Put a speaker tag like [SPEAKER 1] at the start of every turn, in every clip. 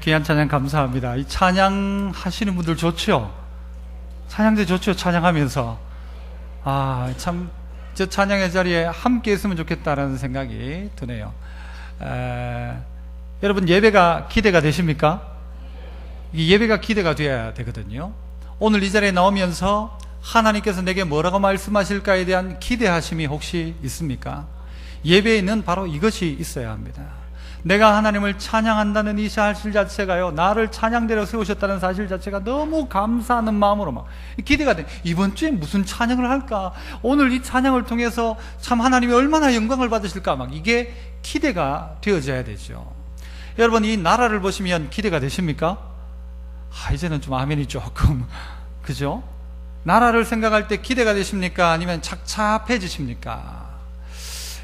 [SPEAKER 1] 귀한 찬양 감사합니다. 이 찬양 하시는 분들 좋죠? 찬양도 좋죠? 찬양하면서. 참, 저 찬양의 자리에 함께 있으면 좋겠다라는 생각이 드네요. 여러분, 예배가 기대가 되십니까? 이 예배가 기대가 돼야 되거든요. 오늘 이 자리에 나오면서 하나님께서 내게 뭐라고 말씀하실까에 대한 기대하심이 혹시 있습니까? 예배에는 바로 이것이 있어야 합니다. 내가 하나님을 찬양한다는 이 사실 자체가요, 나를 찬양대로 세우셨다는 사실 자체가 너무 감사하는 마음으로 막 기대가 돼. 이번 주에 무슨 찬양을 할까? 오늘 이 찬양을 통해서 참 하나님이 얼마나 영광을 받으실까? 막 이게 기대가 되어져야 되죠. 여러분, 이 나라를 보시면 기대가 되십니까? 이제는 좀 아멘이 조금 그죠? 나라를 생각할 때 기대가 되십니까? 아니면 착잡해지십니까?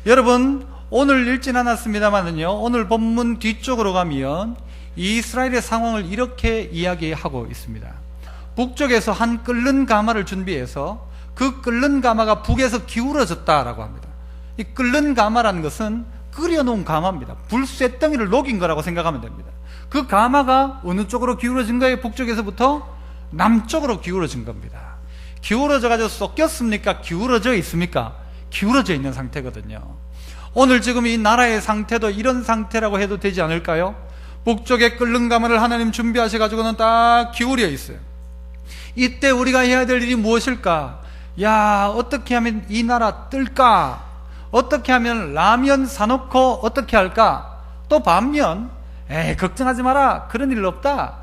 [SPEAKER 1] 여러분, 오늘 읽진 않았습니다만은요, 오늘 본문 뒤쪽으로 가면 이스라엘의 상황을 이렇게 이야기하고 있습니다. 북쪽에서 한 끓는 가마를 준비해서 그 끓는 가마가 북에서 기울어졌다라고 합니다. 이 끓는 가마라는 것은 끓여놓은 가마입니다. 불쇳덩이를 녹인 거라고 생각하면 됩니다. 그 가마가 어느 쪽으로 기울어진 거예요? 북쪽에서부터 남쪽으로 기울어진 겁니다. 기울어져 가지고 쏟겼습니까? 기울어져 있습니까? 기울어져 있는 상태거든요. 오늘 지금 이 나라의 상태도 이런 상태라고 해도 되지 않을까요? 북쪽에 끓는 가마를 하나님 준비하셔가지고는 딱 기울여 있어요. 이때 우리가 해야 될 일이 무엇일까? 어떻게 하면 이 나라 뜰까? 어떻게 하면 라면 사놓고 어떻게 할까? 또 반면 걱정하지 마라, 그런 일 없다,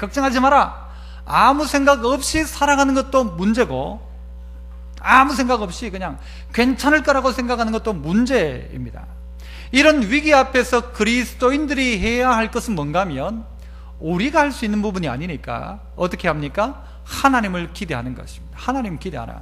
[SPEAKER 1] 걱정하지 마라, 아무 생각 없이 살아가는 것도 문제고, 아무 생각 없이 그냥 괜찮을 거라고 생각하는 것도 문제입니다. 이런 위기 앞에서 그리스도인들이 해야 할 것은 뭔가 하면 우리가 할 수 있는 부분이 아니니까 어떻게 합니까? 하나님을 기대하는 것입니다. 하나님 기대하라.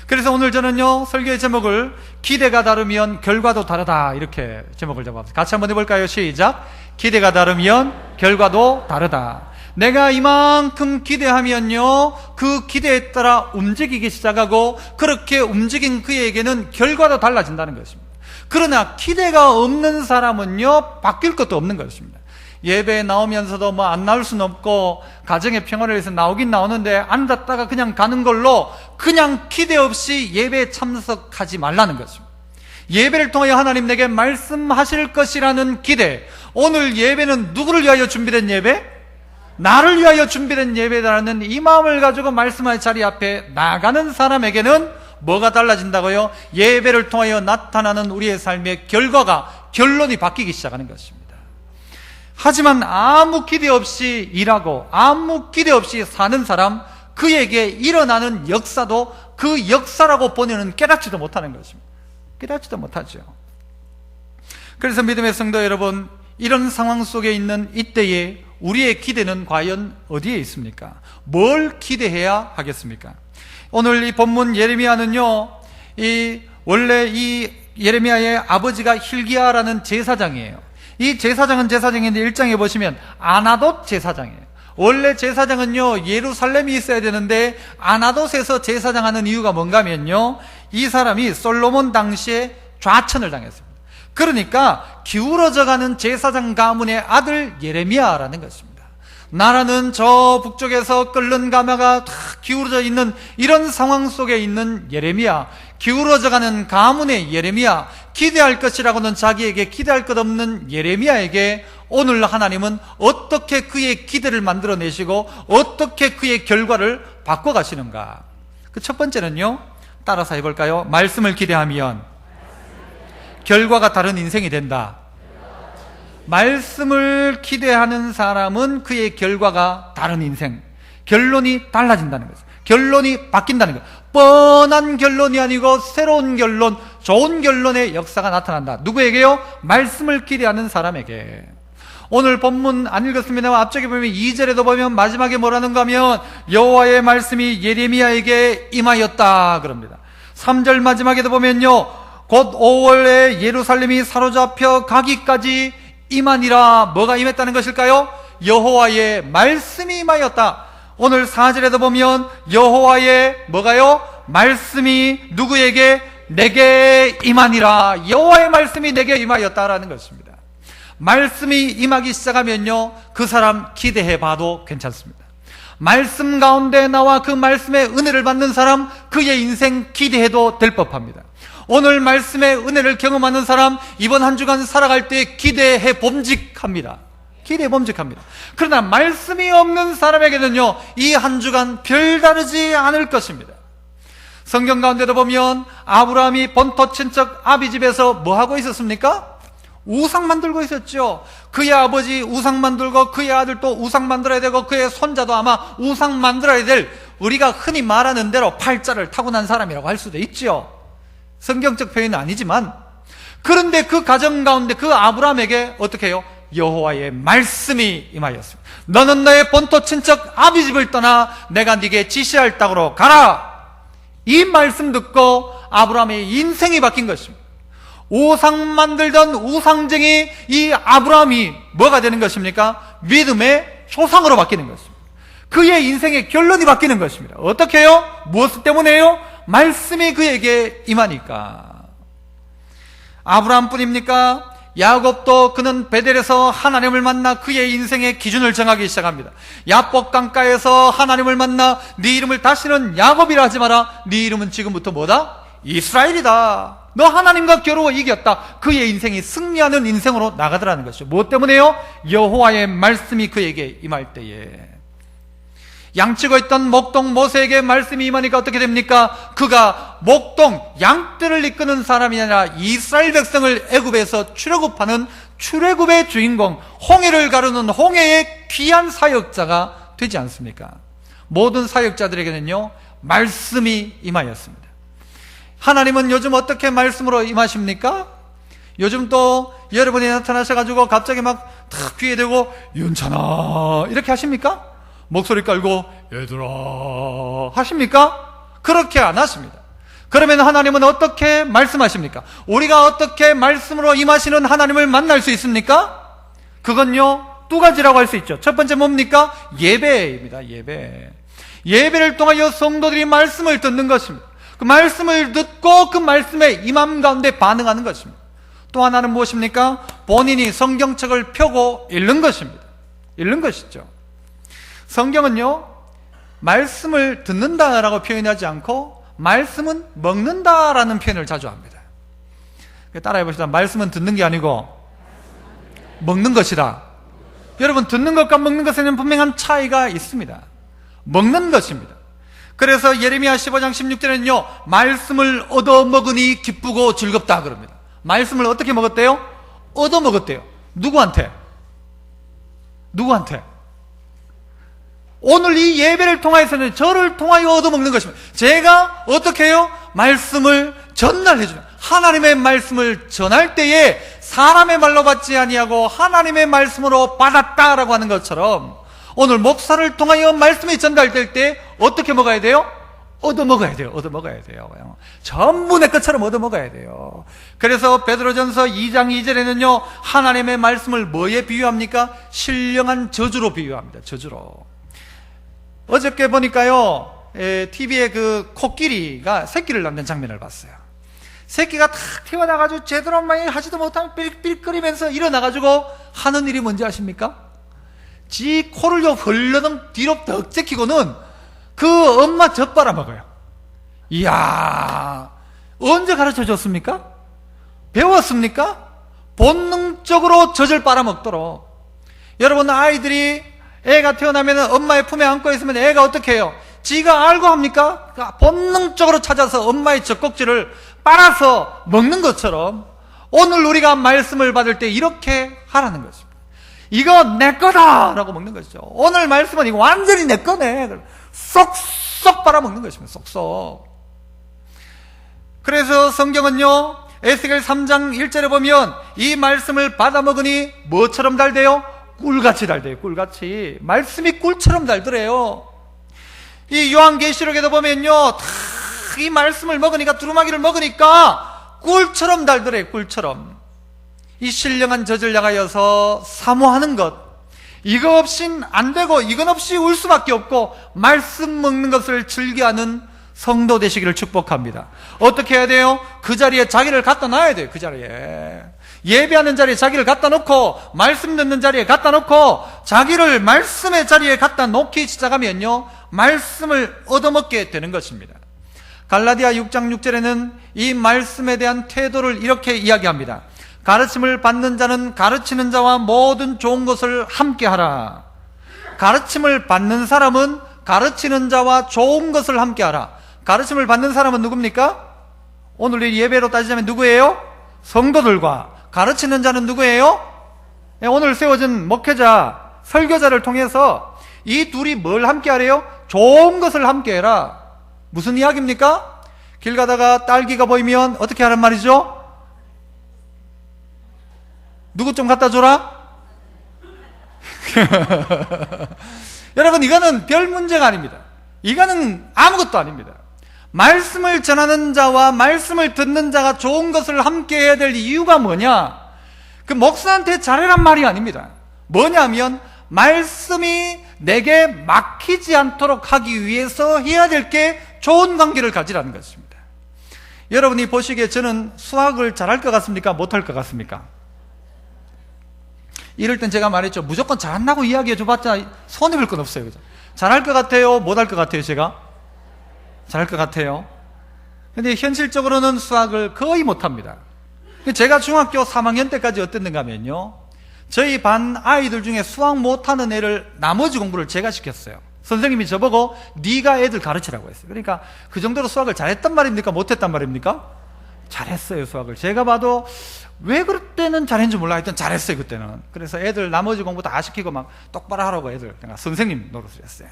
[SPEAKER 1] 그래서 오늘 저는요, 설교의 제목을 기대가 다르면 결과도 다르다, 이렇게 제목을 잡았습니다. 같이 한번 해볼까요? 시작. 기대가 다르면 결과도 다르다. 내가 이만큼 기대하면요, 그 기대에 따라 움직이기 시작하고, 그렇게 움직인 그에게는 결과도 달라진다는 것입니다. 그러나 기대가 없는 사람은요, 바뀔 것도 없는 것입니다. 예배에 나오면서도 안 나올 수는 없고, 가정의 평화를 위해서 나오긴 나오는데 앉았다가 그냥 가는 걸로 그냥 기대 없이 예배에 참석하지 말라는 것입니다. 예배를 통하여 하나님 내게 말씀하실 것이라는 기대. 오늘 예배는 누구를 위하여 준비된 예배? 나를 위하여 준비된 예배라는 이 마음을 가지고 말씀의 자리 앞에 나가는 사람에게는 뭐가 달라진다고요? 예배를 통하여 나타나는 우리의 삶의 결론이 바뀌기 시작하는 것입니다. 하지만 아무 기대 없이 일하고 아무 기대 없이 사는 사람, 그에게 일어나는 역사도 그 역사라고 본인은 깨닫지도 못하는 것입니다. 깨닫지도 못하죠. 그래서 믿음의 성도 여러분, 이런 상황 속에 있는 이때에 우리의 기대는 과연 어디에 있습니까? 뭘 기대해야 하겠습니까? 오늘 이 본문 예레미야는요, 원래 이 예레미야의 아버지가 hil기야라는 제사장이에요. 이 제사장은 제사장인데 1장에 보시면 아나돗 제사장이에요. 원래 제사장은요, 예루살렘이 있어야 되는데 아나돗에서 제사장하는 이유가 뭔가 하면요, 이 사람이 솔로몬 당시에 좌천을 당했습니다. 그러니까 기울어져가는 제사장 가문의 아들 예레미야라는 것입니다. 나라는 저 북쪽에서 끓는 가마가 탁 기울어져 있는 이런 상황 속에 있는 예레미야, 기울어져가는 가문의 예레미야, 기대할 것이라고는 자기에게 기대할 것 없는 예레미야에게 오늘 하나님은 어떻게 그의 기대를 만들어내시고 어떻게 그의 결과를 바꿔가시는가. 그 첫 번째는요, 따라서 해볼까요? 말씀을 기대하면 결과가 다른 인생이 된다. 말씀을 기대하는 사람은 그의 결과가 다른 인생, 결론이 달라진다는 거죠. 결론이 바뀐다는 거죠. 뻔한 결론이 아니고 새로운 결론, 좋은 결론의 역사가 나타난다. 누구에게요? 말씀을 기대하는 사람에게. 오늘 본문 안 읽었습니다만 앞쪽에 보면 2절에도 보면 마지막에 뭐라는가 하면 여호와의 말씀이 예레미야에게 임하였다 그럽니다. 3절 마지막에도 보면요, 곧 5월에 예루살렘이 사로잡혀 가기까지 임하니라. 뭐가 임했다는 것일까요? 여호와의 말씀이 임하였다. 오늘 4절에도 보면 여호와의 뭐가요? 말씀이 누구에게? 내게 임하니라. 여호와의 말씀이 내게 임하였다라는 것입니다. 말씀이 임하기 시작하면요, 그 사람 기대해 봐도 괜찮습니다. 말씀 가운데 나와 그 말씀의 은혜를 받는 사람, 그의 인생 기대해도 될 법합니다. 오늘 말씀의 은혜를 경험하는 사람, 이번 한 주간 살아갈 때 기대해 봄직합니다. 기대해 봄직합니다. 그러나 말씀이 없는 사람에게는요, 이 한 주간 별다르지 않을 것입니다. 성경 가운데도 보면 아브라함이 본토 친척 아비 집에서 뭐 하고 있었습니까? 우상 만들고 있었죠. 그의 아버지 우상 만들고, 그의 아들도 우상 만들어야 되고, 그의 손자도 아마 우상 만들어야 될, 우리가 흔히 말하는 대로 팔자를 타고난 사람이라고 할 수도 있죠. 성경적 표현은 아니지만, 그런데 그 가정 가운데 그 아브라함에게 어떻게 해요? 여호와의 말씀이 임하였습니다. 너는 너의 본토 친척 아비 집을 떠나 내가 네게 지시할 땅으로 가라. 이 말씀 듣고 아브라함의 인생이 바뀐 것입니다. 우상 만들던 우상쟁이 이 아브라함이 뭐가 되는 것입니까? 믿음의 조상으로 바뀌는 것입니다. 그의 인생의 결론이 바뀌는 것입니다. 어떻게 해요? 무엇 때문에요? 말씀이 그에게 임하니까. 아브라함뿐입니까? 야곱도 그는 베델에서 하나님을 만나 그의 인생의 기준을 정하기 시작합니다. 야복 강가에서 하나님을 만나 네 이름을 다시는 야곱이라 하지 마라. 네 이름은 지금부터 뭐다? 이스라엘이다. 너 하나님과 겨루어 이겼다. 그의 인생이 승리하는 인생으로 나가더라는 것이죠. 무엇 때문에요? 여호와의 말씀이 그에게 임할 때에. 양치고 있던 목동 모세에게 말씀이 임하니까 어떻게 됩니까? 그가 목동 양떼를 이끄는 사람이 아니라 이스라엘 백성을 애굽에서 출애굽하는 출애굽의 주인공, 홍해를 가르는 홍해의 귀한 사역자가 되지 않습니까? 모든 사역자들에게는요, 말씀이 임하였습니다. 하나님은 요즘 어떻게 말씀으로 임하십니까? 요즘 또 여러분이 나타나셔가지고 갑자기 막 탁 귀에 대고 윤찬아 이렇게 하십니까? 목소리 깔고 얘들아 하십니까? 그렇게 안 하십니다. 그러면 하나님은 어떻게 말씀하십니까? 우리가 어떻게 말씀으로 임하시는 하나님을 만날 수 있습니까? 그건요, 두 가지라고 할 수 있죠. 첫 번째 뭡니까? 예배입니다. 예배를 통하여 성도들이 말씀을 듣는 것입니다. 그 말씀을 듣고 그 말씀에 임함 가운데 반응하는 것입니다. 또 하나는 무엇입니까? 본인이 성경책을 펴고 읽는 것입니다. 읽는 것이죠. 성경은요, 말씀을 듣는다라고 표현하지 않고 말씀은 먹는다라는 표현을 자주 합니다. 따라해 봅시다. 말씀은 듣는 게 아니고 먹는 것이다. 여러분, 듣는 것과 먹는 것에는 분명한 차이가 있습니다. 먹는 것입니다. 그래서 예레미야 15장 16절에는요, 말씀을 얻어먹으니 기쁘고 즐겁다 그럽니다. 말씀을 어떻게 먹었대요? 얻어먹었대요. 누구한테? 오늘 이 예배를 통하여서는 저를 통하여 얻어먹는 것입니다. 제가 어떻게 해요? 말씀을 전달해주는, 하나님의 말씀을 전할 때에 사람의 말로 받지 아니하고 하나님의 말씀으로 받았다라고 하는 것처럼, 오늘 목사를 통하여 말씀이 전달될 때 어떻게 먹어야 돼요? 얻어먹어야 돼요. 전부 내 것처럼 얻어먹어야 돼요. 그래서 베드로전서 2장 2절에는요, 하나님의 말씀을 뭐에 비유합니까? 신령한 저주로 비유합니다. 저주로. 어저께 보니까요, TV에 그 코끼리가 새끼를 낳는 장면을 봤어요. 새끼가 탁 태어나가지고 제대로 많이 하지도 못하면 삘삘거리면서 일어나가지고 하는 일이 뭔지 아십니까? 지 코를 흘러덩 뒤로 덕 제키고는 그 엄마 젖 빨아먹어요. 이야, 언제 가르쳐 줬습니까? 배웠습니까? 본능적으로 젖을 빨아먹도록. 여러분, 아이들이 애가 태어나면 엄마의 품에 안고 있으면 애가 어떻게 해요? 지가 알고 합니까? 본능적으로 찾아서 엄마의 젖꼭지를 빨아서 먹는 것처럼 오늘 우리가 말씀을 받을 때 이렇게 하라는 것입니다. 이거 내 거다! 라고 먹는 것이죠. 오늘 말씀은 이거 완전히 내 거네. 쏙쏙 빨아먹는 것입니다. 쏙쏙. 그래서 성경은요, 에스겔 3장 1절에 보면 이 말씀을 받아먹으니 뭐처럼 달대요? 꿀같이 달대요. 꿀같이. 말씀이 꿀처럼 달더래요. 이 요한계시록에도 보면요, 이 말씀을 먹으니까, 두루마기를 먹으니까 꿀처럼 달더래요. 꿀처럼. 이 신령한 젖을 향하여서 사모하는 것, 이거 없인 안 되고 이건 없이 울 수밖에 없고 말씀 먹는 것을 즐겨하는 성도 되시기를 축복합니다. 어떻게 해야 돼요? 그 자리에 자기를 갖다 놔야 돼요. 그 자리에. 예배하는 자리에 자기를 갖다 놓고 말씀 듣는 자리에 갖다 놓고 자기를 말씀의 자리에 갖다 놓기 시작하면요, 말씀을 얻어먹게 되는 것입니다. 갈라디아 6장 6절에는 이 말씀에 대한 태도를 이렇게 이야기합니다. 가르침을 받는 자는 가르치는 자와 모든 좋은 것을 함께하라. 가르침을 받는 사람은 가르치는 자와 좋은 것을 함께하라. 가르침을 받는 사람은 누굽니까? 오늘 이 예배로 따지자면 누구예요? 성도들과. 가르치는 자는 누구예요? 오늘 세워진 목회자, 설교자를 통해서 이 둘이 뭘 함께하래요? 좋은 것을 함께해라. 무슨 이야기입니까? 길 가다가 딸기가 보이면 어떻게 하란 말이죠? 누구 좀 갖다 줘라? 여러분, 이거는 별 문제가 아닙니다. 이거는 아무것도 아닙니다. 말씀을 전하는 자와 말씀을 듣는 자가 좋은 것을 함께 해야 될 이유가 뭐냐? 그 목사한테 잘해란 말이 아닙니다. 뭐냐면 말씀이 내게 막히지 않도록 하기 위해서 해야 될 게 좋은 관계를 가지라는 것입니다. 여러분이 보시기에 저는 수학을 잘할 것 같습니까? 못할 것 같습니까? 이럴 땐 제가 말했죠. 무조건 잘한다고 이야기해 줘봤자 손해볼 건 없어요. 그죠? 잘할 것 같아요? 못할 것 같아요? 제가? 잘할 것 같아요. 근데 현실적으로는 수학을 거의 못합니다. 제가 중학교 3학년 때까지 어땠는가 하면요, 저희 반 아이들 중에 수학 못하는 애를 나머지 공부를 제가 시켰어요. 선생님이 저보고 네가 애들 가르치라고 했어요. 그러니까 그 정도로 수학을 잘했단 말입니까? 못했단 말입니까? 잘했어요. 수학을 제가 봐도 왜 그때는 잘했는지 몰라. 하여튼 잘했어요 그때는. 그래서 애들 나머지 공부 다 시키고 막 똑바로 하라고 애들 내가 선생님 노릇을 했어요.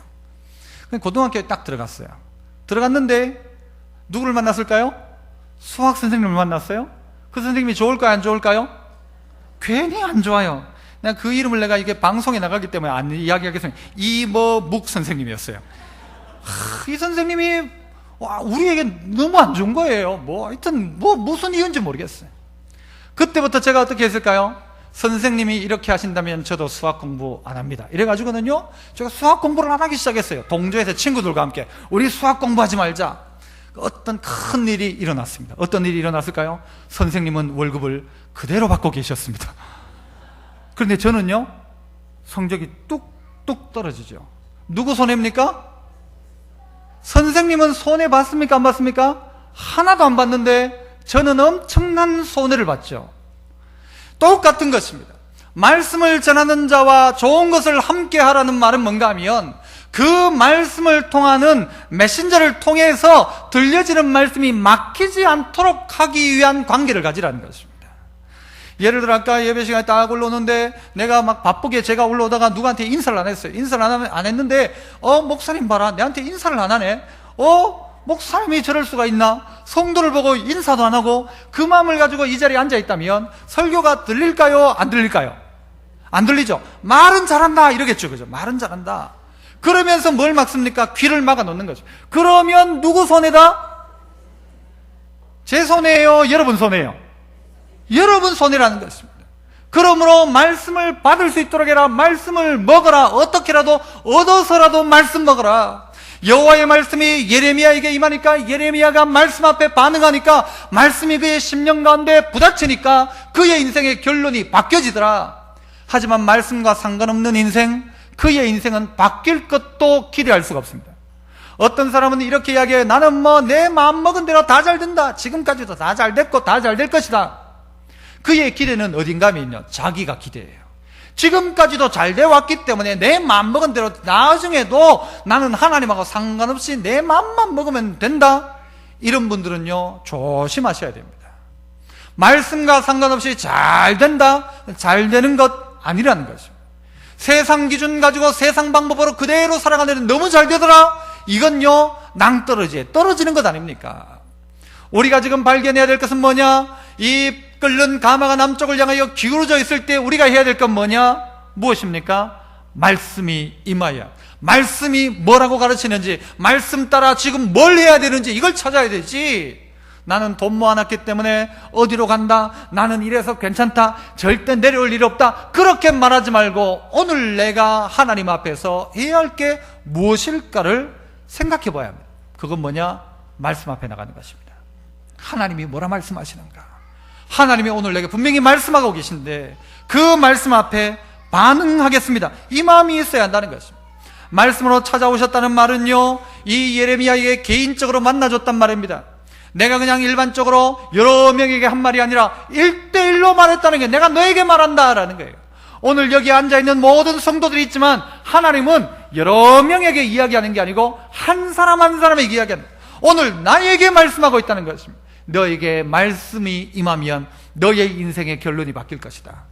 [SPEAKER 1] 고등학교에 딱 들어갔어요. 들어갔는데 누구를 만났을까요? 수학 선생님을 만났어요. 그 선생님이 좋을까요? 안 좋을까요? 괜히 안 좋아요. 그 이름을 내가 이게 방송에 나가기 때문에 안 이야기하겠습니다. 이머묵 선생님이었어요. 이 선생님이 우리에게 너무 안 좋은 거예요. 하여튼 무슨 이유인지 모르겠어요. 그때부터 제가 어떻게 했을까요? 선생님이 이렇게 하신다면 저도 수학 공부 안 합니다. 이래가지고는요, 제가 수학 공부를 안 하기 시작했어요. 동조에서 친구들과 함께 우리 수학 공부하지 말자. 어떤 큰 일이 일어났습니다. 어떤 일이 일어났을까요? 선생님은 월급을 그대로 받고 계셨습니다. 그런데 저는요, 성적이 뚝뚝 떨어지죠. 누구 손해입니까? 선생님은 손해 봤습니까? 안 봤습니까? 하나도 안 봤는데 저는 엄청난 손해를 봤죠. 똑같은 것입니다. 말씀을 전하는 자와 좋은 것을 함께 하라는 말은 뭔가 하면 그 말씀을 통하는 메신저를 통해서 들려지는 말씀이 막히지 않도록 하기 위한 관계를 가지라는 것입니다. 예를 들어 아까 예배 시간에 딱 올라오는데 내가 막 바쁘게 제가 올라오다가 누구한테 인사를 안 했어요. 인사를 안 했는데 목사님 봐라, 내한테 인사를 안 하네. 목사님이 저럴 수가 있나? 성도를 보고 인사도 안 하고 그 마음을 가지고 이 자리에 앉아 있다면 설교가 들릴까요? 안 들릴까요? 안 들리죠. 말은 잘한다 이러겠죠. 그죠? 말은 잘한다. 그러면서 뭘 막습니까? 귀를 막아 놓는 거죠. 그러면 누구 손해다? 제 손해예요? 여러분 손해예요? 여러분 손해라는 것입니다. 그러므로 말씀을 받을 수 있도록 해라. 말씀을 먹어라. 어떻게라도 얻어서라도 말씀 먹어라. 여호와의 말씀이 예레미야에게 임하니까 예레미야가 말씀 앞에 반응하니까 말씀이 그의 심령 가운데 부닥치니까 그의 인생의 결론이 바뀌어지더라. 하지만 말씀과 상관없는 인생, 그의 인생은 바뀔 것도 기대할 수가 없습니다. 어떤 사람은 이렇게 이야기해요. 나는 내 마음먹은 대로 다 잘 된다. 지금까지도 다 잘 됐고 다 잘 될 것이다. 그의 기대는 어딘가 하면요, 자기가 기대예요. 지금까지도 잘 돼 왔기 때문에 내 마음먹은 대로 나중에도 나는 하나님하고 상관없이 내 마음만 먹으면 된다. 이런 분들은요, 조심하셔야 됩니다. 말씀과 상관없이 잘 된다, 잘 되는 것 아니라는 거죠. 세상 기준 가지고 세상 방법으로 그대로 살아가는 너무 잘 되더라. 이건요, 낭떠러지에 떨어지는 것 아닙니까? 우리가 지금 발견해야 될 것은 뭐냐? 이 끓는 가마가 남쪽을 향하여 기울어져 있을 때 우리가 해야 될 건 뭐냐? 무엇입니까? 말씀이 임하여, 말씀이 뭐라고 가르치는지, 말씀 따라 지금 뭘 해야 되는지 이걸 찾아야 되지. 나는 돈 모아놨기 때문에 어디로 간다, 나는 이래서 괜찮다, 절대 내려올 일 없다, 그렇게 말하지 말고 오늘 내가 하나님 앞에서 해야 할 게 무엇일까를 생각해 봐야 합니다. 그건 뭐냐? 말씀 앞에 나가는 것입니다. 하나님이 뭐라 말씀하시는가? 하나님이 오늘 내게 분명히 말씀하고 계신데 그 말씀 앞에 반응하겠습니다, 이 마음이 있어야 한다는 것입니다. 말씀으로 찾아오셨다는 말은요, 이 예레미야에게 개인적으로 만나줬단 말입니다. 내가 그냥 일반적으로 여러 명에게 한 말이 아니라 1대1로 말했다는 게, 내가 너에게 말한다라는 거예요. 오늘 여기 앉아있는 모든 성도들이 있지만 하나님은 여러 명에게 이야기하는 게 아니고 한 사람 한 사람에게 이야기하는 거예요. 오늘 나에게 말씀하고 있다는 것입니다. 너에게 말씀이 임하면 너의 인생의 결론이 바뀔 것이다.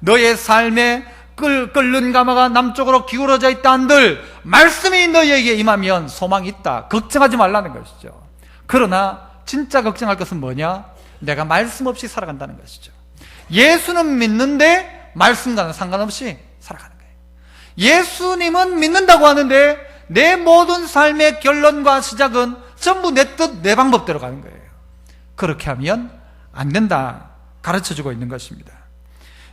[SPEAKER 1] 너의 삶에 끓는 가마가 남쪽으로 기울어져 있다 한들 말씀이 너에게 임하면 소망이 있다. 걱정하지 말라는 것이죠. 그러나 진짜 걱정할 것은 뭐냐? 내가 말씀 없이 살아간다는 것이죠. 예수는 믿는데 말씀과는 상관없이 살아가는 거예요. 예수님은 믿는다고 하는데 내 모든 삶의 결론과 시작은 전부 내 뜻, 내 방법대로 가는 거예요. 그렇게 하면 안 된다 가르쳐주고 있는 것입니다.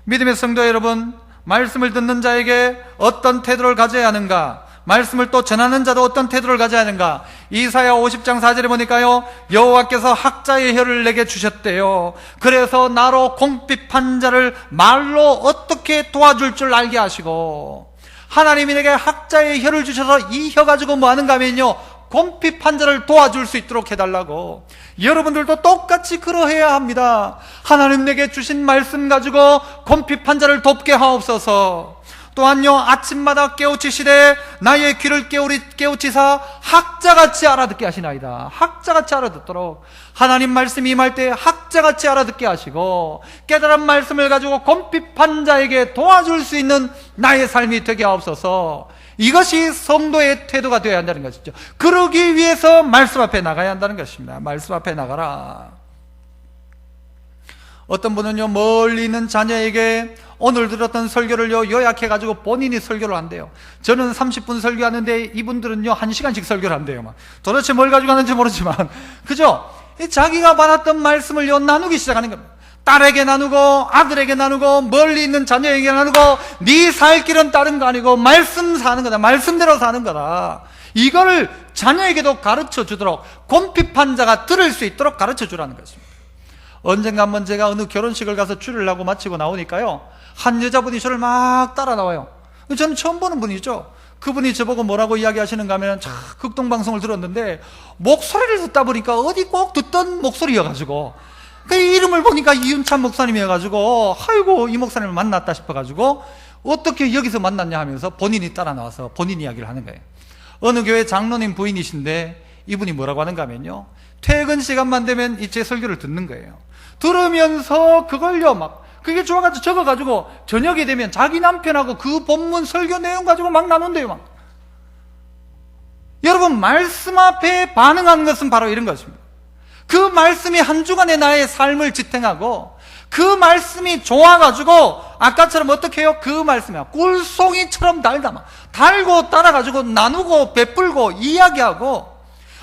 [SPEAKER 1] 믿음의 성도 여러분, 말씀을 듣는 자에게 어떤 태도를 가져야 하는가, 말씀을 또 전하는 자도 어떤 태도를 가져야 하는가. 이사야 50장 4절에 보니까요, 여호와께서 학자의 혀를 내게 주셨대요. 그래서 나로 궁핍한 자를 말로 어떻게 도와줄 줄 알게 하시고, 하나님이 내게 학자의 혀를 주셔서 이 혀 가지고 뭐 하는가 하면요, 궁핍한 자를 도와줄 수 있도록 해달라고. 여러분들도 똑같이 그러해야 합니다. 하나님 내게 주신 말씀 가지고 궁핍한 자를 돕게 하옵소서. 또한요, 아침마다 깨우치시되 나의 귀를 깨우치사 학자같이 알아듣게 하시나이다. 학자같이 알아듣도록 하나님 말씀이 임할 때 학자같이 알아듣게 하시고, 깨달은 말씀을 가지고 궁핍한 자에게 도와줄 수 있는 나의 삶이 되게 하옵소서. 이것이 성도의 태도가 되어야 한다는 것이죠. 그러기 위해서 말씀 앞에 나가야 한다는 것입니다. 말씀 앞에 나가라. 어떤 분은요, 멀리 있는 자녀에게 오늘 들었던 설교를요 요약해가지고 본인이 설교를 한대요. 저는 30분 설교하는데 이분들은요 1시간씩 설교를 한대요. 도대체 뭘 가지고 하는지 모르지만, 그죠? 자기가 받았던 말씀을요 나누기 시작하는 겁니다. 딸에게 나누고 아들에게 나누고 멀리 있는 자녀에게 나누고, 네 살 길은 다른 거 아니고 말씀 사는 거다, 말씀대로 사는 거다. 이거를 자녀에게도 가르쳐 주도록, 궁핍한 자가 들을 수 있도록 가르쳐 주라는 것입니다. 언젠가 한번 제가 어느 결혼식을 가서 줄을 하고 마치고 나오니까요, 한 여자분이 저를 막 따라 나와요. 저는 처음 보는 분이죠. 그분이 저보고 뭐라고 이야기하시는가 하면, 극동방송을 들었는데 목소리를 듣다 보니까 어디 꼭 듣던 목소리여가지고, 그 이름을 보니까 이윤찬 목사님이어가지고, 아이고 이 목사님을 만났다 싶어가지고 어떻게 여기서 만났냐 하면서 본인이 따라 나와서 본인 이야기를 하는 거예요. 어느 교회 장로님 부인이신데 이분이 뭐라고 하는가 하면요, 퇴근 시간만 되면 이 제 설교를 듣는 거예요. 들으면서 그걸요 막 그게 좋아가지고 적어가지고 저녁이 되면 자기 남편하고 그 본문 설교 내용 가지고 막 나눈대요. 막. 여러분, 말씀 앞에 반응하는 것은 바로 이런 것입니다. 그 말씀이 한 주간의 나의 삶을 지탱하고, 그 말씀이 좋아가지고 아까처럼 어떻게 해요? 그 말씀이야 꿀송이처럼 달다. 막 달고 따라가지고 나누고 베풀고 이야기하고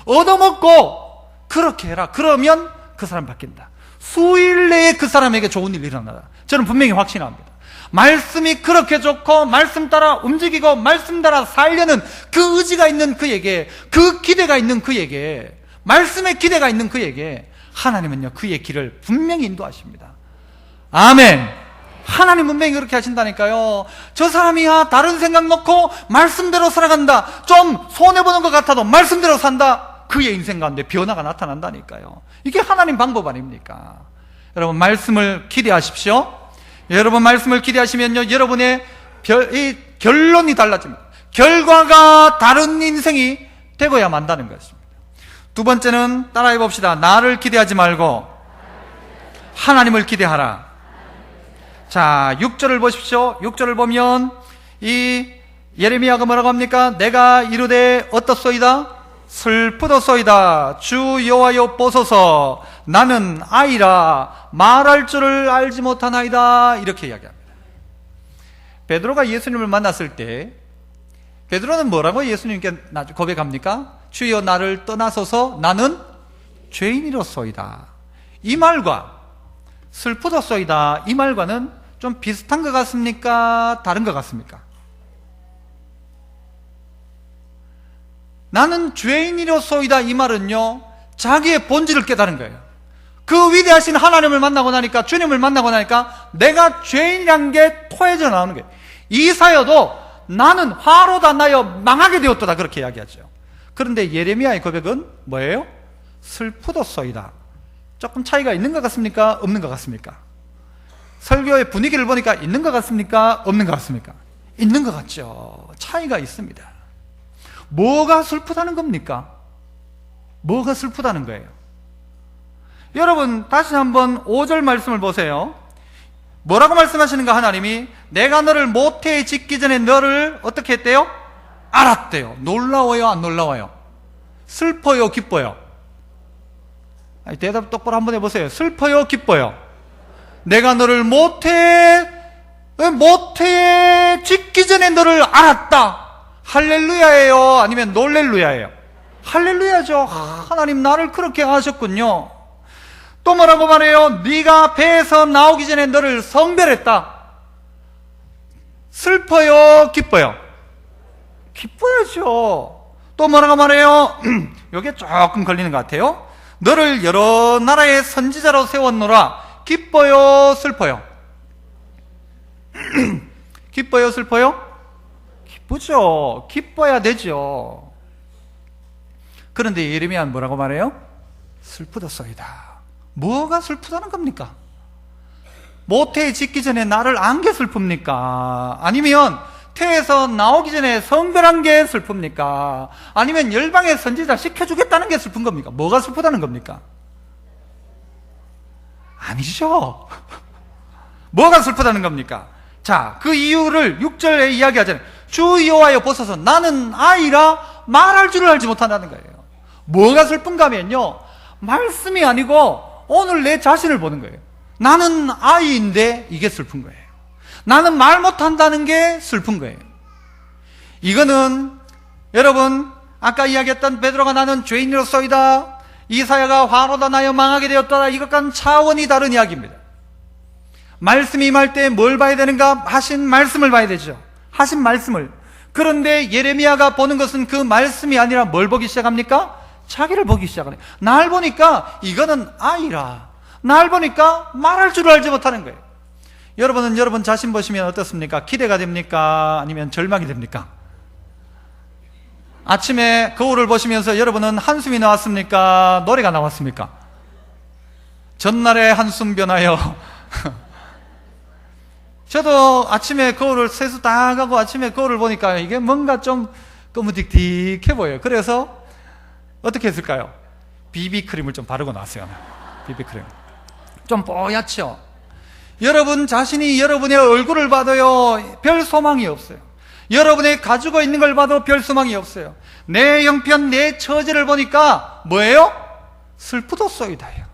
[SPEAKER 1] 얻어먹고 그렇게 해라. 그러면 그 사람 바뀐다. 수일 내에 그 사람에게 좋은 일이 일어나다. 저는 분명히 확신합니다. 말씀이 그렇게 좋고 말씀 따라 움직이고 말씀 따라 살려는 그 의지가 있는 그에게, 그 기대가 있는 그에게, 말씀의 기대가 있는 그에게 하나님은요 그의 길을 분명히 인도하십니다. 아멘. 하나님 분명히 그렇게 하신다니까요. 저 사람이야 다른 생각 놓고 말씀대로 살아간다, 좀 손해보는 것 같아도 말씀대로 산다, 그의 인생 가운데 변화가 나타난다니까요. 이게 하나님 방법 아닙니까? 여러분, 말씀을 기대하십시오. 여러분, 말씀을 기대하시면요 여러분의 이 결론이 달라집니다. 결과가 다른 인생이 되고야 만다는 것입니다. 두 번째는 따라해 봅시다. 나를 기대하지 말고 하나님을 기대하라. 자, 6절을 보십시오. 6절을 보면 이 예레미야가 뭐라고 합니까? 내가 이르되 어떻소이다? 슬프도소이다. 주 여호와여 보소서, 나는 아이라 말할 줄을 알지 못하나이다. 이렇게 이야기합니다. 베드로가 예수님을 만났을 때 베드로는 뭐라고 예수님께 고백합니까? 주여 나를 떠나소서, 나는 죄인이로소이다. 이 말과 슬프도소이다, 이 말과는 좀 비슷한 것 같습니까? 다른 것 같습니까? 나는 죄인이로소이다, 이 말은요 자기의 본질을 깨달은 거예요. 그 위대하신 하나님을 만나고 나니까, 주님을 만나고 나니까 내가 죄인이란 게 토해져 나오는 거예요. 이사야도 나는 화로다 나여 망하게 되었도다 그렇게 이야기하죠. 그런데 예레미야의 고백은 뭐예요? 슬프도소이다. 조금 차이가 있는 것 같습니까? 없는 것 같습니까? 설교의 분위기를 보니까 있는 것 같습니까? 없는 것 같습니까? 있는 것 같죠. 차이가 있습니다. 뭐가 슬프다는 겁니까? 뭐가 슬프다는 거예요? 여러분 다시 한번 5절 말씀을 보세요. 뭐라고 말씀하시는가? 하나님이 내가 너를 모태에 짓기 전에 너를 어떻게 했대요? 알았대요. 놀라워요? 안 놀라워요? 슬퍼요? 기뻐요? 아니, 대답 똑바로 한번 해보세요. 슬퍼요? 기뻐요? 내가 너를 모태에 짓기 전에 너를 알았다. 할렐루야예요? 아니면 놀렐루야예요? 할렐루야죠. 하나님 나를 그렇게 하셨군요. 또 뭐라고 말해요? 네가 배에서 나오기 전에 너를 성별했다. 슬퍼요? 기뻐요? 기뻐야죠. 또 뭐라고 말해요? 이게 조금 걸리는 것 같아요. 너를 여러 나라의 선지자로 세웠노라. 기뻐요? 슬퍼요? 기뻐요? 슬퍼요? 기쁘죠. 기뻐야 되죠. 그런데 예레미야는 뭐라고 말해요? 슬프도소이다. 뭐가 슬프다는 겁니까? 모태에 짓기 전에 나를 안 게 슬픕니까? 아니면 태에서 나오기 전에 성별한 게 슬픕니까? 아니면 열방의 선지자 시켜주겠다는 게 슬픈 겁니까? 뭐가 슬프다는 겁니까? 아니죠. 뭐가 슬프다는 겁니까? 자, 그 이유를 6절에 이야기하잖아요. 주 여호와여 보소서 나는 아이라 말할 줄을 알지 못한다는 거예요. 뭐가 슬픈가 하면요, 말씀이 아니고 오늘 내 자신을 보는 거예요. 나는 아이인데 이게 슬픈 거예요. 나는 말 못한다는 게 슬픈 거예요. 이거는 여러분 아까 이야기했던 베드로가 나는 죄인으로서이다, 이사야가 화로다 나여 망하게 되었다, 이것과는 차원이 다른 이야기입니다. 말씀이 임할 때 뭘 봐야 되는가? 하신 말씀을 봐야 되죠. 하신 말씀을. 그런데 예레미야가 보는 것은 그 말씀이 아니라 뭘 보기 시작합니까? 자기를 보기 시작하네. 날 보니까 이거는 아이라, 날 보니까 말할 줄을 알지 못하는 거예요. 여러분은 여러분 자신 보시면 어떻습니까? 기대가 됩니까? 아니면 절망이 됩니까? 아침에 거울을 보시면서 여러분은 한숨이 나왔습니까? 노래가 나왔습니까? 전날의 한숨 변하여 저도 아침에 거울을 세수 딱 하고 아침에 거울을 보니까 이게 뭔가 좀 꺼무딕딕해 보여요. 그래서 어떻게 했을까요? 비비크림을 좀 바르고 나왔어요. 비비크림 좀 뽀얗죠? 여러분 자신이 여러분의 얼굴을 봐도요 별 소망이 없어요. 여러분의 가지고 있는 걸 봐도 별 소망이 없어요. 내 형편, 내 처지를 보니까 뭐예요? 슬프도소이다요.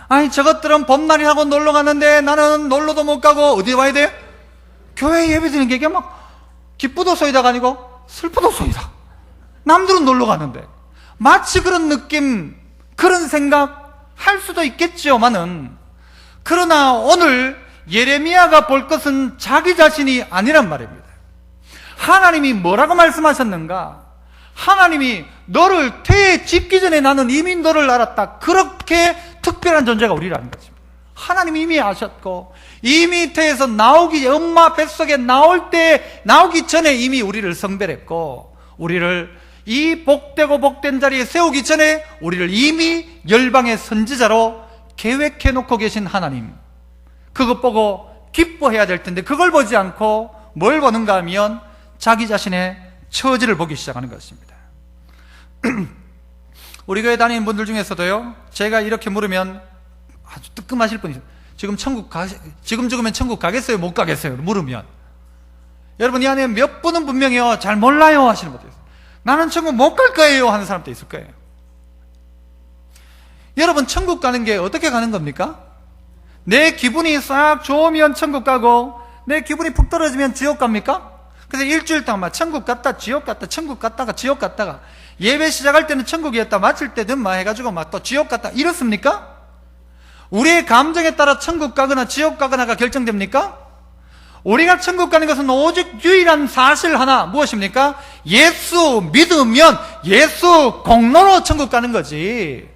[SPEAKER 1] 아니 저것들은 봄날이라고 놀러 갔는데 나는 놀러도 못 가고 어디 와야 돼요? 교회 예배 드리는 게 이게 막 기쁘도소이다가 아니고 슬프도소이다. 남들은 놀러 가는데. 마치 그런 느낌, 그런 생각 할 수도 있겠지요만은, 그러나 오늘 예레미야가 볼 것은 자기 자신이 아니란 말입니다. 하나님이 뭐라고 말씀하셨는가? 하나님이 너를 태에 짓기 전에 나는 이미 너를 알았다. 그렇게 특별한 존재가 우리라는 거죠. 하나님이 이미 아셨고, 이미 태에서 나오기, 엄마 뱃속에 나오기 전에 이미 우리를 성별했고, 우리를 이 복되고 복된 자리에 세우기 전에 우리를 이미 열방의 선지자로 계획해 놓고 계신 하나님, 그것 보고 기뻐해야 될 텐데 그걸 보지 않고 뭘 보는가 하면 자기 자신의 처지를 보기 시작하는 것입니다. 우리 교회 다니는 분들 중에서도요, 제가 이렇게 물으면 아주 뜨끔하실 분이 있어요. 지금 죽으면 천국 가겠어요? 못 가겠어요? 물으면 여러분 이 안에 몇 분은 분명히요 잘 몰라요 하시는 분도 있어요. 나는 천국 못 갈 거예요 하는 사람도 있을 거예요. 여러분 천국 가는 게 어떻게 가는 겁니까? 내 기분이 싹 좋으면 천국 가고 내 기분이 푹 떨어지면 지옥 갑니까? 그래서 일주일 동안 막 천국 갔다 지옥 갔다 천국 갔다가 지옥 갔다가 예배 시작할 때는 천국이었다 마칠 때는 막 해가지고 막 또 지옥 갔다 이렇습니까? 우리의 감정에 따라 천국 가거나 지옥 가거나가 결정됩니까? 우리가 천국 가는 것은 오직 유일한 사실 하나, 무엇입니까? 예수 믿으면 예수 공로로 천국 가는 거지.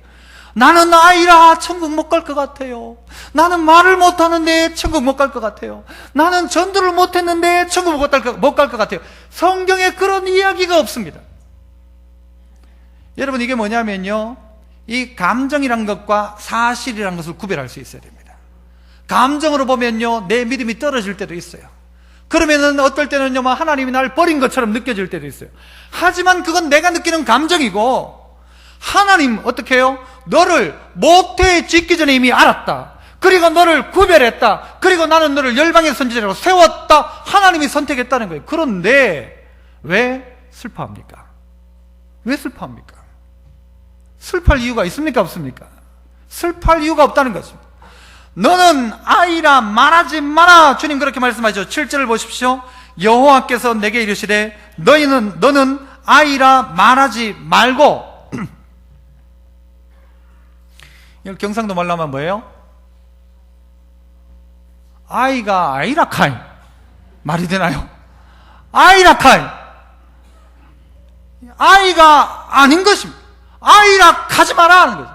[SPEAKER 1] 나는 아이라 천국 못 갈 것 같아요. 나는 말을 못하는데 천국 못 갈 것 같아요. 나는 전도를 못했는데 천국 못 갈 것 같아요. 성경에 그런 이야기가 없습니다. 여러분, 이게 뭐냐면요, 이 감정이란 것과 사실이란 것을 구별할 수 있어야 됩니다. 감정으로 보면요, 내 믿음이 떨어질 때도 있어요. 그러면은 어떨 때는요, 하나님이 나를 버린 것처럼 느껴질 때도 있어요. 하지만 그건 내가 느끼는 감정이고, 하나님 어떻게 해요? 너를 모태에 짓기 전에 이미 알았다. 그리고 너를 구별했다. 그리고 나는 너를 열방의 선지자로 세웠다. 하나님이 선택했다는 거예요. 그런데 왜 슬퍼합니까? 왜 슬퍼합니까? 슬퍼할 이유가 있습니까? 없습니까? 슬퍼할 이유가 없다는 것입니다. 너는 아이라 말하지 마라. 주님 그렇게 말씀하죠. 7절을 보십시오. 여호와께서 내게 이르시되 너는 아이라 말하지 말고. 이걸 경상도 말로 하면 뭐예요? 아이가 아이라카이 말이 되나요? 아이라카이, 아이가 아닌 것입니다. 아이락하지 마라 하는 거죠.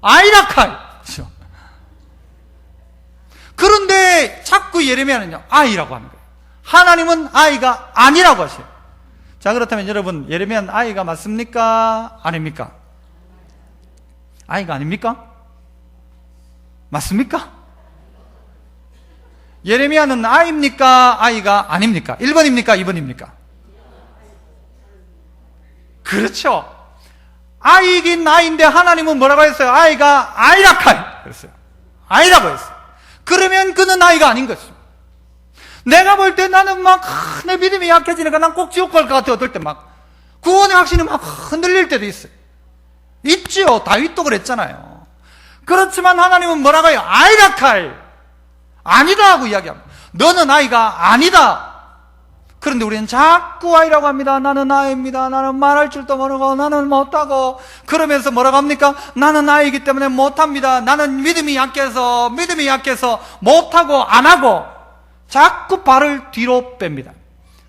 [SPEAKER 1] 아이라카이. 그렇죠? 그런데 자꾸 예레미야는요, 아이라고 하는 거예요. 하나님은 아이가 아니라고 하세요. 자, 그렇다면 여러분, 예레미야는 아이가 맞습니까? 아닙니까? 아이가 아닙니까? 맞습니까? 예레미야는 아이입니까? 아이가 아닙니까? 1번입니까? 2번입니까? 그렇죠. 아이긴 아이인데 하나님은 뭐라고 했어요? 아이가 아이라카이 그랬어요. 아이라고 했어요. 그러면 그는 아이가 아닌 것입니다. 내가 볼 때 나는 내 믿음이 약해지니까 난 꼭 지옥 갈 것 같아요. 어떨 때 구원의 확신이 흔들릴 때도 있어요. 있지요. 다윗도 그랬잖아요. 그렇지만 하나님은 뭐라고 해요? 아이라카이, 아니다 하고 이야기합니다. 너는 아이가 아니다. 그런데 우리는 자꾸 아이라고 합니다. 나는 아이입니다. 나는 말할 줄도 모르고 나는 못하고. 그러면서 뭐라고 합니까? 나는 아이이기 때문에 못합니다. 나는 믿음이 약해서 못하고 안 하고 자꾸 발을 뒤로 뺍니다.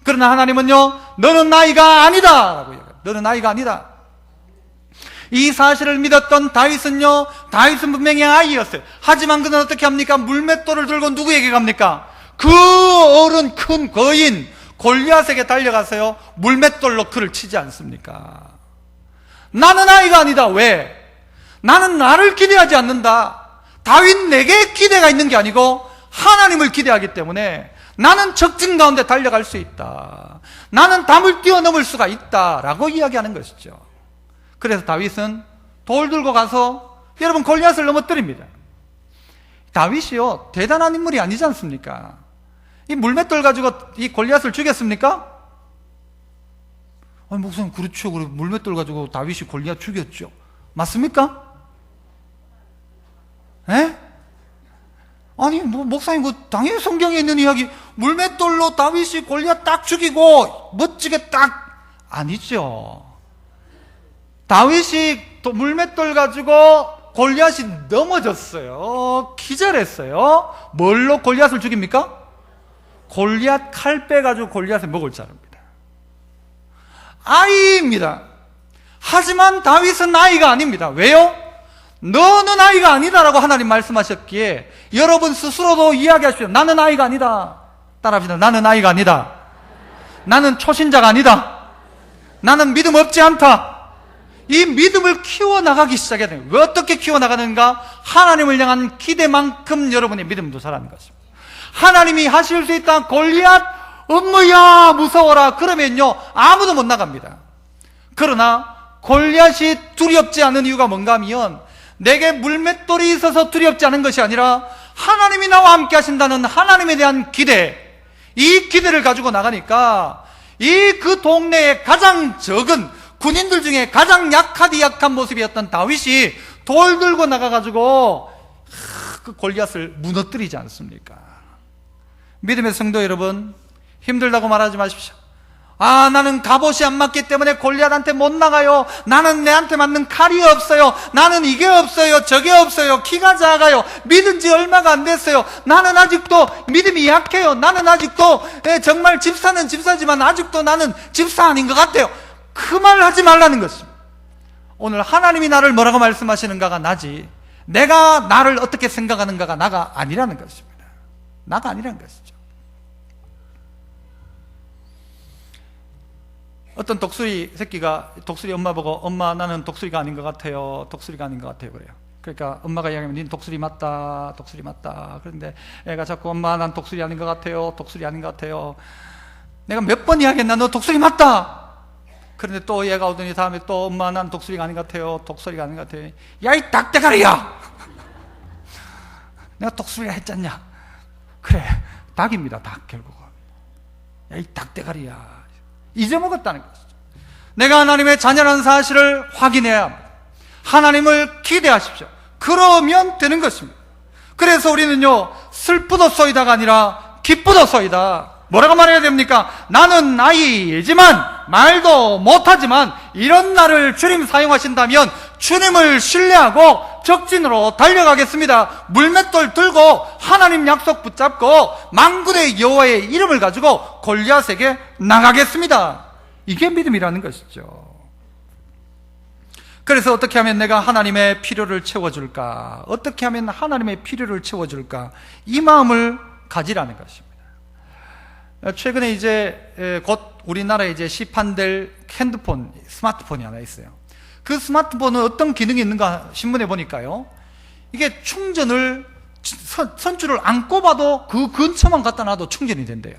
[SPEAKER 1] 그러나 하나님은요, 너는 아이가 아니다 라고 얘기해요. 너는 아이가 아니다. 이 사실을 믿었던 다윗은 분명히 아이였어요. 하지만 그는 어떻게 합니까? 물맷돌을 들고 누구에게 갑니까? 그 어른 큰 거인 골리앗에게 달려가서요, 물맷돌로 그를 치지 않습니까? 나는 아이가 아니다. 왜? 나는 나를 기대하지 않는다. 다윗 내게 기대가 있는 게 아니고 하나님을 기대하기 때문에 나는 적진 가운데 달려갈 수 있다. 나는 담을 뛰어넘을 수가 있다 라고 이야기하는 것이죠. 그래서 다윗은 돌 들고 가서 여러분 골리앗을 넘어뜨립니다. 다윗이요, 대단한 인물이 아니지 않습니까? 이 물맷돌 가지고 이 골리앗을 죽였습니까? 아니, 목사님, 그렇죠. 물맷돌 가지고 다윗이 골리앗 죽였죠. 맞습니까? 에? 아니, 목사님, 당연히 성경에 있는 이야기, 물맷돌로 다윗이 골리앗 딱 죽이고, 멋지게 딱, 아니죠. 다윗이 물맷돌 가지고 골리앗이 넘어졌어요. 기절했어요. 뭘로 골리앗을 죽입니까? 골리앗 칼 빼가지고 골리앗을 먹을 자랍니다. 아이입니다. 하지만 다윗은 아이가 아닙니다. 왜요? 너는 아이가 아니다라고 하나님 말씀하셨기에 여러분 스스로도 이야기하십시오. 나는 아이가 아니다. 따라합시다. 나는 아이가 아니다. 나는 초신자가 아니다. 나는 믿음 없지 않다. 이 믿음을 키워나가기 시작해야 돼요. 왜 어떻게 키워나가는가? 하나님을 향한 기대만큼 여러분의 믿음도 자라는 것입니다. 하나님이 하실 수 있다. 골리앗, 엄마야 무서워라. 그러면요, 아무도 못 나갑니다. 그러나 골리앗이 두렵지 않은 이유가 뭔가 하면 내게 물맷돌이 있어서 두렵지 않은 것이 아니라 하나님이 나와 함께 하신다는 하나님에 대한 기대, 이 기대를 가지고 나가니까 그 동네에 가장 적은 군인들 중에 가장 약한 모습이었던 다윗이 돌 들고 나가가지고 그 골리앗을 무너뜨리지 않습니까? 믿음의 성도 여러분, 힘들다고 말하지 마십시오. 나는 갑옷이 안 맞기 때문에 골리앗한테 못 나가요. 나는 내한테 맞는 칼이 없어요. 나는 이게 없어요. 저게 없어요. 키가 작아요. 믿은 지 얼마가 안 됐어요. 나는 아직도 믿음이 약해요. 나는 아직도 정말 집사는 집사지만 아직도 나는 집사 아닌 것 같아요. 그 말 하지 말라는 것입니다. 오늘 하나님이 나를 뭐라고 말씀하시는가가 나지, 내가 나를 어떻게 생각하는가가 나가 아니라는 것입니다. 나가 아니라는 것이죠. 어떤 독수리 새끼가 독수리 엄마 보고, 엄마 나는 독수리가 아닌 것 같아요, 독수리가 아닌 것 같아요 그래요. 그러니까 엄마가 이야기하면 닌 독수리 맞다, 독수리 맞다. 그런데 애가 자꾸 엄마 난 독수리 아닌 것 같아요, 독수리 아닌 것 같아요. 내가 몇 번 이야기했나, 너 독수리 맞다. 그런데 또 얘가 오더니 다음에 또 엄마 난 독수리가 아닌 것 같아요, 독수리가 아닌 것 같아요. 야 이 닭대가리야, 내가 독수리라 했잖냐. 그래 닭입니다, 닭. 결국은 야 이 닭대가리야, 잊어먹었다는 것이죠. 내가 하나님의 자녀라는 사실을 확인해야 합니다. 하나님을 기대하십시오. 그러면 되는 것입니다. 그래서 우리는요, 슬프도소이다가 아니라 기쁘도소이다. 뭐라고 말해야 됩니까? 나는 아이지만 말도 못하지만 이런 나를 주님 사용하신다면 주님을 신뢰하고 적진으로 달려가겠습니다. 물맷돌 들고 하나님 약속 붙잡고 만군의 여호와의 이름을 가지고 골리앗에게 나가겠습니다. 이게 믿음이라는 것이죠. 그래서 어떻게 하면 내가 하나님의 필요를 채워줄까? 어떻게 하면 하나님의 필요를 채워줄까? 이 마음을 가지라는 것입니다. 최근에 이제 곧 우리나라에 이제 시판될 핸드폰, 스마트폰이 하나 있어요. 그 스마트폰은 어떤 기능이 있는가 신문에 보니까요, 이게 충전을 선줄을 안 꼽아도 그 근처만 갖다 놔도 충전이 된대요.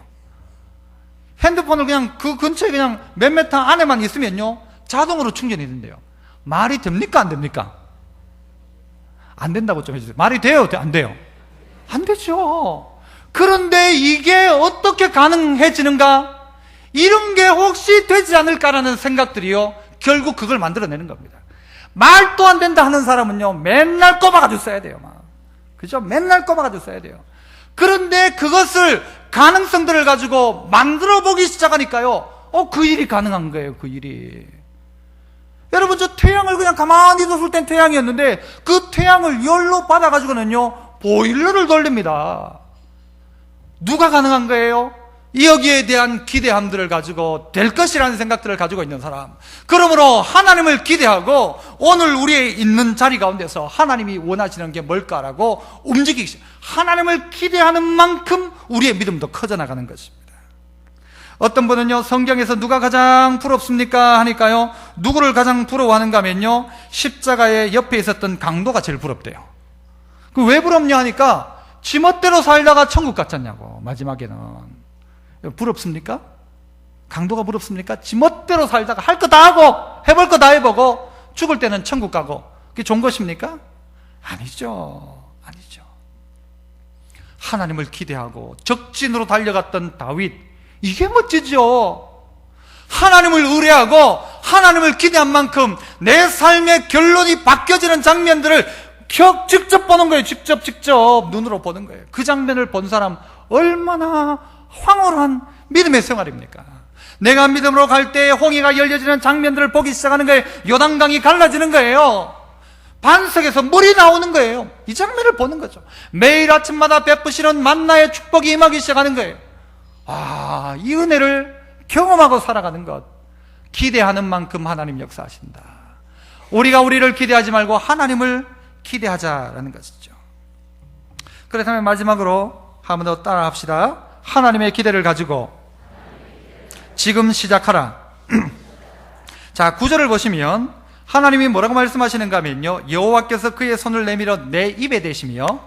[SPEAKER 1] 핸드폰을 그냥 그 근처에 그냥 몇 미터 안에만 있으면요 자동으로 충전이 된대요. 말이 됩니까 안 됩니까? 안 된다고 좀 해주세요. 말이 돼요 안 돼요? 안 되죠. 그런데 이게 어떻게 가능해지는가? 이런 게 혹시 되지 않을까라는 생각들이요 결국 그걸 만들어내는 겁니다. 말도 안 된다 하는 사람은요 맨날 꼽아가지고 써야 돼요. 막. 그죠? 맨날 꼽아가지고 써야 돼요. 그런데 그것을 가능성들을 가지고 만들어 보기 시작하니까요 그 일이 가능한 거예요. 그 일이. 여러분, 저 태양을 그냥 가만히 뒀을 땐 태양이었는데 그 태양을 열로 받아가지고는요 보일러를 돌립니다. 누가 가능한 거예요? 여기에 대한 기대함들을 가지고 될 것이라는 생각들을 가지고 있는 사람. 그러므로 하나님을 기대하고 오늘 우리의 있는 자리 가운데서 하나님이 원하시는 게 뭘까라고 움직이기 시작. 하나님을 기대하는 만큼 우리의 믿음도 커져나가는 것입니다. 어떤 분은요 성경에서 누가 가장 부럽습니까 하니까요 누구를 가장 부러워하는가 하면요 십자가의 옆에 있었던 강도가 제일 부럽대요. 그 왜 부럽냐 하니까 지멋대로 살다가 천국 갔잖냐고. 마지막에는 부럽습니까? 강도가 부럽습니까? 지멋대로 살다가 할 거 다 하고 해볼 거 다 해보고 죽을 때는 천국 가고 그게 좋은 것입니까? 아니죠. 아니죠. 하나님을 기대하고 적진으로 달려갔던 다윗, 이게 멋지죠. 하나님을 의뢰하고 하나님을 기대한 만큼 내 삶의 결론이 바뀌어지는 장면들을 직접 보는 거예요. 직접 눈으로 보는 거예요. 그 장면을 본 사람 얼마나 황홀한 믿음의 생활입니까? 내가 믿음으로 갈 때 홍해가 열려지는 장면들을 보기 시작하는 거예요. 요단강이 갈라지는 거예요. 반석에서 물이 나오는 거예요. 이 장면을 보는 거죠. 매일 아침마다 베푸시는 만나의 축복이 임하기 시작하는 거예요. 이 은혜를 경험하고 살아가는 것. 기대하는 만큼 하나님 역사하신다. 우리가 우리를 기대하지 말고 하나님을 기대하자라는 것이죠. 그렇다면 마지막으로 한 번 더 따라 합시다. 하나님의 기대를 가지고 지금 시작하라. 자, 9절을 보시면 하나님이 뭐라고 말씀하시는가 하면요 여호와께서 그의 손을 내밀어 내 입에 대시며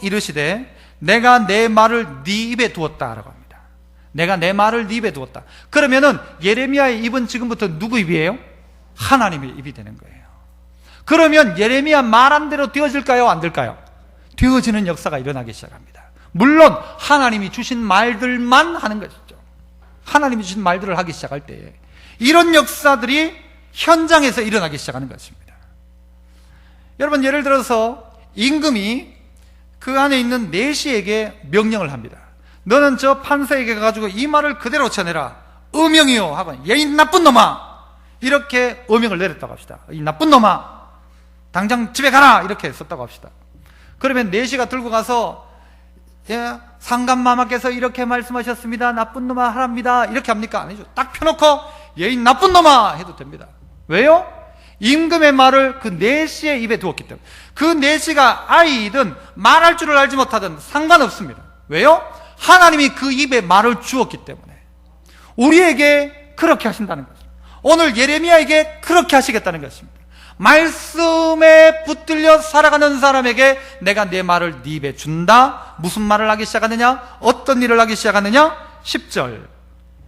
[SPEAKER 1] 이르시되 내가 내 말을 네 입에 두었다라고 합니다. 내가 내 말을 네 입에 두었다. 그러면은 예레미야의 입은 지금부터 누구 입이에요? 하나님의 입이 되는 거예요. 그러면 예레미야 말한 대로 되어질까요? 안 될까요? 되어지는 역사가 일어나기 시작합니다. 물론 하나님이 주신 말들만 하는 것이죠. 하나님이 주신 말들을 하기 시작할 때 이런 역사들이 현장에서 일어나기 시작하는 것입니다. 여러분, 예를 들어서 임금이 그 안에 있는 내시에게 명령을 합니다. 너는 저 판사에게 가가지고 이 말을 그대로 전해라. 어명이요 하고 이 나쁜 놈아 이렇게 어명을 내렸다고 합시다. 이 나쁜 놈아 당장 집에 가라 이렇게 썼다고 합시다. 그러면 내시가 들고 가서 상감마마께서 이렇게 말씀하셨습니다. 나쁜 놈아 하랍니다. 이렇게 합니까? 아니죠. 딱 펴놓고 이 나쁜 놈아 해도 됩니다. 왜요? 임금의 말을 그 내시의 입에 두었기 때문에. 그 내시가 아이이든 말할 줄을 알지 못하든 상관없습니다. 왜요? 하나님이 그 입에 말을 주었기 때문에. 우리에게 그렇게 하신다는 거죠. 오늘 예레미야에게 그렇게 하시겠다는 것입니다. 말씀에 붙들려 살아가는 사람에게 내가 내 말을 네 입에 준다. 무슨 말을 하기 시작하느냐? 어떤 일을 하기 시작하느냐? 10절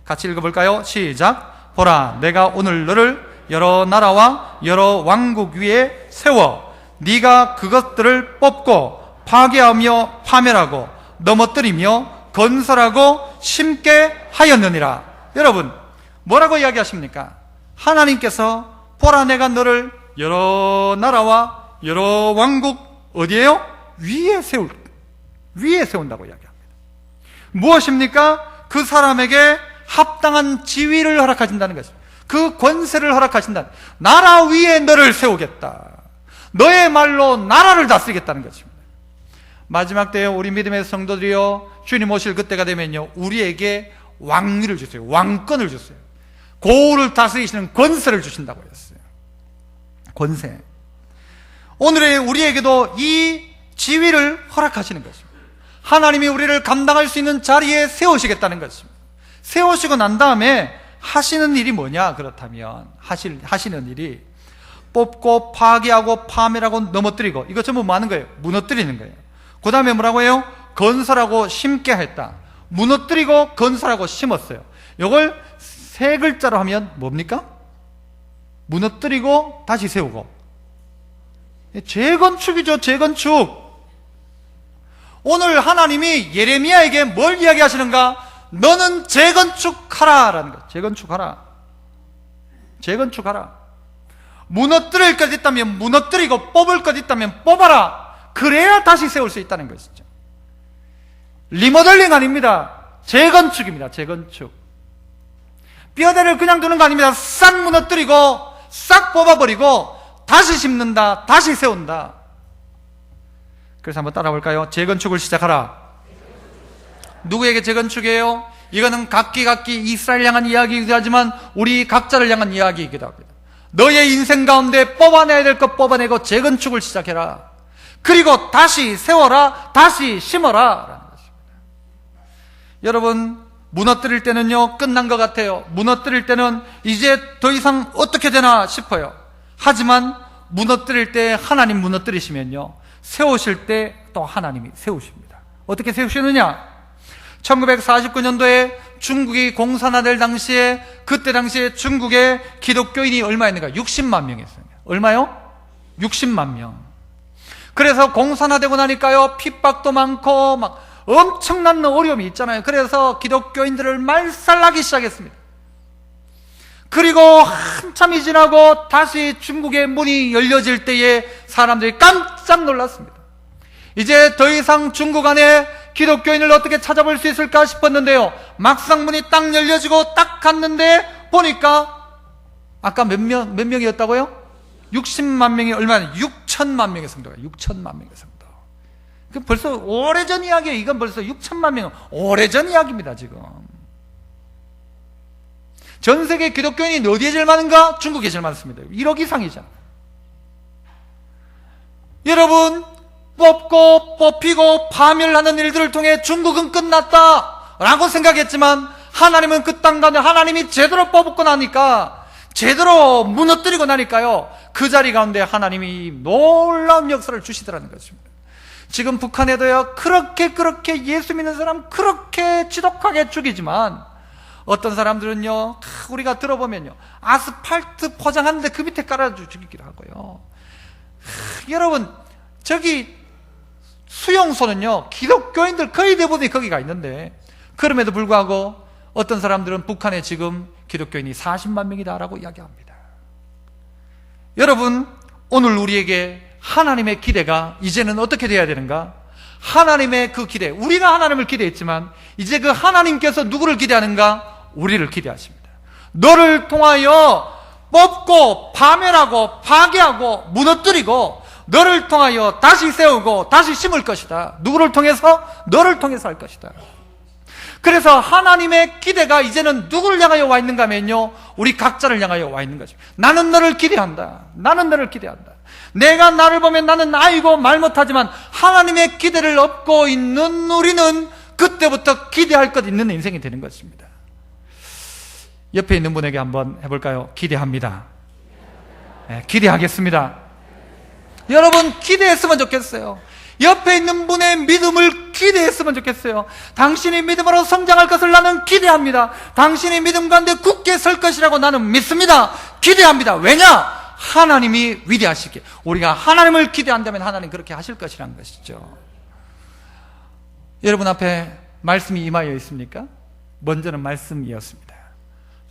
[SPEAKER 1] 같이 읽어볼까요? 시작. 보라, 내가 오늘 너를 여러 나라와 여러 왕국 위에 세워 네가 그것들을 뽑고 파괴하며 파멸하고 넘어뜨리며 건설하고 심게 하였느니라. 여러분, 뭐라고 이야기하십니까? 하나님께서 보라, 내가 너를 여러 나라와 여러 왕국 어디에요? 위에 세운다고 이야기합니다. 무엇입니까? 그 사람에게 합당한 지위를 허락하신다는 것입니다. 그 권세를 허락하신다. 나라 위에 너를 세우겠다. 너의 말로 나라를 다스리겠다는 것입니다. 마지막 때에 우리 믿음의 성도들이요, 주님 오실 그때가 되면요, 우리에게 왕위를 주세요. 왕권을 주세요. 고을을 다스리시는 권세를 주신다고 했어요. 권세. 오늘의 우리에게도 이 지위를 허락하시는 것입니다. 하나님이 우리를 감당할 수 있는 자리에 세우시겠다는 것입니다. 세우시고 난 다음에 하시는 일이 뭐냐? 그렇다면 하시는 일이 뽑고 파괴하고 파멸하고 넘어뜨리고, 이거 전부 뭐 하는 거예요? 무너뜨리는 거예요. 그 다음에 뭐라고 해요? 건설하고 심게 했다. 무너뜨리고 건설하고 심었어요. 이걸 세 글자로 하면 뭡니까? 무너뜨리고 다시 세우고. 재건축이죠. 재건축. 오늘 하나님이 예레미야에게 뭘 이야기하시는가? 너는 재건축하라 라는 것. 재건축하라. 재건축하라. 무너뜨릴 것 있다면 무너뜨리고 뽑을 것 있다면 뽑아라. 그래야 다시 세울 수 있다는 것이죠. 리모델링 아닙니다. 재건축입니다. 재건축. 뼈대를 그냥 두는 거 아닙니다. 싹 무너뜨리고 싹 뽑아버리고 다시 심는다. 다시 세운다. 그래서 한번 따라 볼까요? 재건축을 시작하라. 누구에게 재건축이에요? 이거는 각기 이스라엘 향한 이야기이기도 하지만 우리 각자를 향한 이야기이기도 합니다. 너의 인생 가운데 뽑아내야 될 것 뽑아내고 재건축을 시작해라. 그리고 다시 세워라. 다시 심어라 라는 것입니다. 여러분, 무너뜨릴 때는요, 끝난 것 같아요. 무너뜨릴 때는 이제 더 이상 어떻게 되나 싶어요. 하지만 무너뜨릴 때 하나님 무너뜨리시면요, 세우실 때 또 하나님이 세우십니다. 어떻게 세우시느냐? 1949년도에 중국이 공산화될 당시에, 그때 당시에 중국의 기독교인이 얼마였는가? 60만 명이었어요. 얼마요? 60만 명. 그래서 공산화되고 나니까요, 핍박도 많고 막 엄청난 어려움이 있잖아요. 그래서 기독교인들을 말살하기 시작했습니다. 그리고 한참이 지나고 다시 중국의 문이 열려질 때에 사람들이 깜짝 놀랐습니다. 이제 더 이상 중국 안에 기독교인을 어떻게 찾아볼 수 있을까 싶었는데요, 막상 문이 딱 열려지고 딱 갔는데 보니까 아까 몇 명이었다고요? 60만 명이 얼마나? 6천만 명의 성도가, 6천만 명의 성도. 그 벌써 오래전 이야기예요. 이건 벌써 6천만 명은 오래전 이야기입니다. 지금 전 세계 기독교인이 어디에 제일 많은가? 중국에 제일 많습니다. 1억 이상이잖아요. 여러분, 뽑고 뽑히고 파멸하는 일들을 통해 중국은 끝났다 라고 생각했지만, 하나님은 그 땅 가운데 하나님이 제대로 뽑고 나니까, 제대로 무너뜨리고 나니까요, 그 자리 가운데 하나님이 놀라운 역사를 주시더라는 것입니다. 지금 북한에도요, 그렇게 예수 믿는 사람 그렇게 지독하게 죽이지만, 어떤 사람들은요, 우리가 들어보면요, 아스팔트 포장하는데 그 밑에 깔아주고 죽이기도 하고요. 여러분, 저기 수용소는요, 기독교인들 거의 대부분이 거기가 있는데, 그럼에도 불구하고 어떤 사람들은 북한에 지금 기독교인이 40만 명이다라고 이야기합니다. 여러분, 오늘 우리에게 하나님의 기대가 이제는 어떻게 돼야 되는가? 하나님의 그 기대, 우리가 하나님을 기대했지만 이제 그 하나님께서 누구를 기대하는가? 우리를 기대하십니다. 너를 통하여 뽑고 파멸하고 파괴하고 무너뜨리고 너를 통하여 다시 세우고 다시 심을 것이다. 누구를 통해서? 너를 통해서 할 것이다. 그래서 하나님의 기대가 이제는 누구를 향하여 와 있는가 하면요, 우리 각자를 향하여 와 있는 거죠. 나는 너를 기대한다. 나는 너를 기대한다. 내가 나를 보면 나는 아이고 말 못하지만 하나님의 기대를 업고 있는 우리는 그때부터 기대할 것 있는 인생이 되는 것입니다. 옆에 있는 분에게 한번 해볼까요? 기대합니다. 네, 기대하겠습니다. 여러분 기대했으면 좋겠어요. 옆에 있는 분의 믿음을 기대했으면 좋겠어요. 당신이 믿음으로 성장할 것을 나는 기대합니다. 당신이 믿음 가운데 굳게 설 것이라고 나는 믿습니다. 기대합니다. 왜냐? 하나님이 위대하시기에. 우리가 하나님을 기대한다면 하나님 그렇게 하실 것이라는 것이죠. 여러분 앞에 말씀이 임하여 있습니까? 먼저는 말씀이었습니다.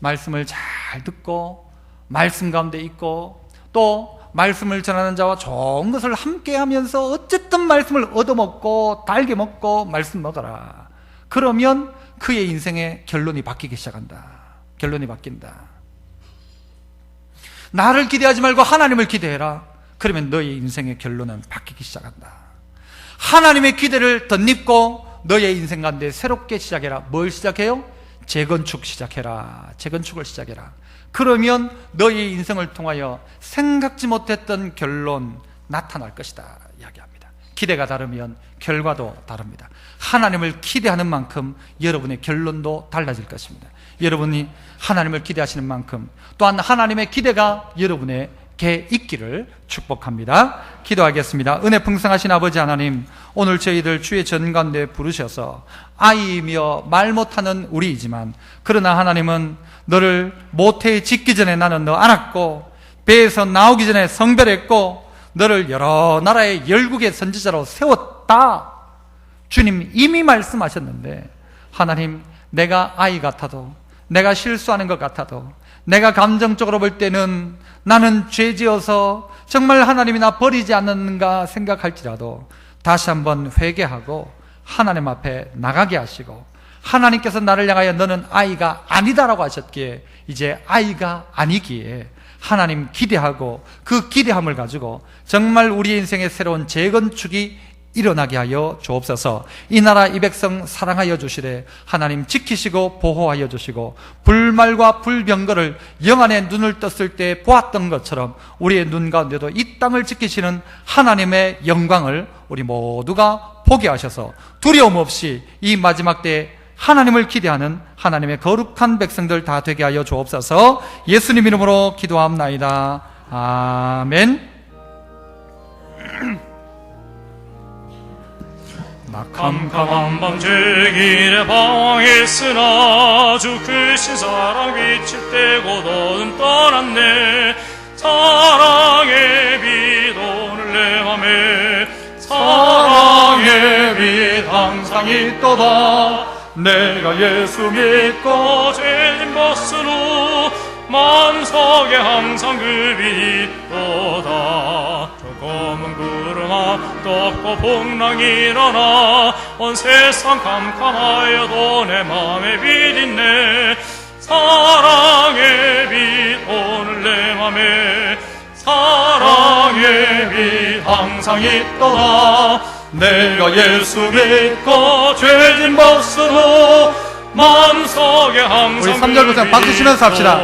[SPEAKER 1] 말씀을 잘 듣고 말씀 가운데 있고 또 말씀을 전하는 자와 좋은 것을 함께 하면서 어쨌든 말씀을 얻어먹고 달게 먹고 말씀 먹어라. 그러면 그의 인생의 결론이 바뀌기 시작한다. 결론이 바뀐다. 나를 기대하지 말고 하나님을 기대해라. 그러면 너의 인생의 결론은 바뀌기 시작한다. 하나님의 기대를 덧입고 너의 인생 가운데 새롭게 시작해라. 뭘 시작해요? 재건축 시작해라. 재건축을 시작해라. 그러면 너의 인생을 통하여 생각지 못했던 결론 나타날 것이다 이야기합니다. 기대가 다르면 결과도 다릅니다. 하나님을 기대하는 만큼 여러분의 결론도 달라질 것입니다. 여러분이 하나님을 기대하시는 만큼 또한 하나님의 기대가 여러분에게 있기를 축복합니다. 기도하겠습니다. 은혜 풍성하신 아버지 하나님, 오늘 저희들 주의 전 가운데 부르셔서 아이이며 말 못하는 우리이지만 그러나 하나님은 너를 모태에 짓기 전에 나는 너 안았고 배에서 나오기 전에 성별했고 너를 여러 나라의 열국의 선지자로 세웠다. 주님 이미 말씀하셨는데 하나님, 내가 아이 같아도 내가 실수하는 것 같아도 내가 감정적으로 볼 때는 나는 죄지어서 정말 하나님이 나 버리지 않는가 생각할지라도 다시 한번 회개하고 하나님 앞에 나가게 하시고 하나님께서 나를 향하여 너는 아이가 아니다라고 하셨기에 이제 아이가 아니기에 하나님 기대하고 그 기대함을 가지고 정말 우리 인생의 새로운 재건축이 일어나게 하여 주옵소서. 이 나라 이 백성 사랑하여 주시되 하나님 지키시고 보호하여 주시고 불말과 불병거를 영안에 눈을 떴을 때 보았던 것처럼 우리의 눈 가운데도 이 땅을 지키시는 하나님의 영광을 우리 모두가 보게 하셔서 두려움 없이 이 마지막 때에 하나님을 기대하는 하나님의 거룩한 백성들 다 되게 하여 주옵소서. 예수님 이름으로 기도합나이다. 아멘.
[SPEAKER 2] 캄캄한 밤 제길에 방황했으나 주 크신 사랑 빛을 떼고 너는 떠났네. 사랑의 빛 오늘 내 맘에 사랑의 빛 항상 있도다. 내가 예수 믿고 죄진 벗은 후 만석에 항상 그 빛이 있도다. 저 검은 구름아 덮고 풍랑이 일어나 온 세상 캄캄하여도 내 맘에 빛 있네. 사랑의 빛 오늘 내 맘에 사랑의 빛 항상 있도다. 내가 예수 믿고 죄진 벗은 후 만석에 항상
[SPEAKER 1] 우리 3절 구성 박수 치면서 합시다.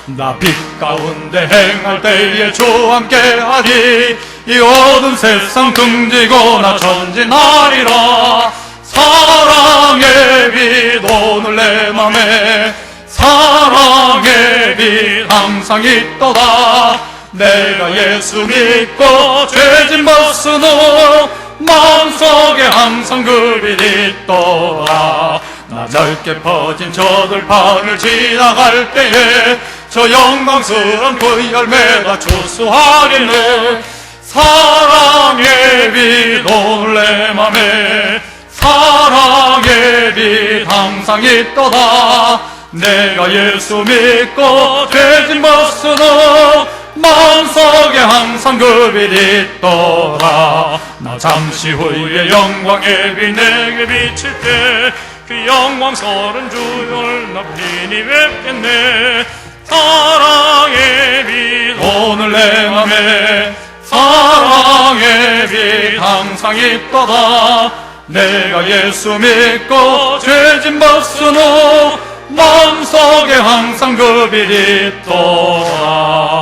[SPEAKER 2] 나 빛 가운데 행할 때에 주와 함께하리. 이 어두운 세상 등지고 나 전진하리라. 사랑의 빛 오늘 내 맘에 사랑의 빛 항상 있도다. 내가 예수 믿고 죄진 벗은 후 마음속에 항상 그 빛 있도다. 나 넓게 퍼진 저 들판을 지나갈 때에 저 영광스러운 그 열매가 추수하리네. 사랑의 빛 오늘 내 맘에 사랑의 빛 항상 있도다. 내가 예수 믿고 죄진 벗은 후 마음속에 항상 그 빛 있도다. 나 잠시 후에 영광의 빛 내게 비칠 때 그 영광스러운 주를 나 편히 뵙겠네. 사랑의 빛 오늘 내 맘에 사랑의 빛 항상 있도다. 내가 예수 믿고 죄짐 벗은 후 마음속에 항상 그 빛이 있도다.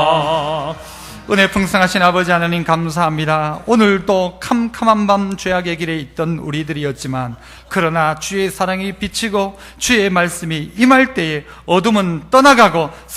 [SPEAKER 1] 은혜 풍성하신 아버지 하나님 감사합니다. 오늘도 캄캄한 밤 죄악의 길에 있던 우리들이었지만 그러나 주의 사랑이 비치고 주의 말씀이 임할 때에 어둠은 떠나가고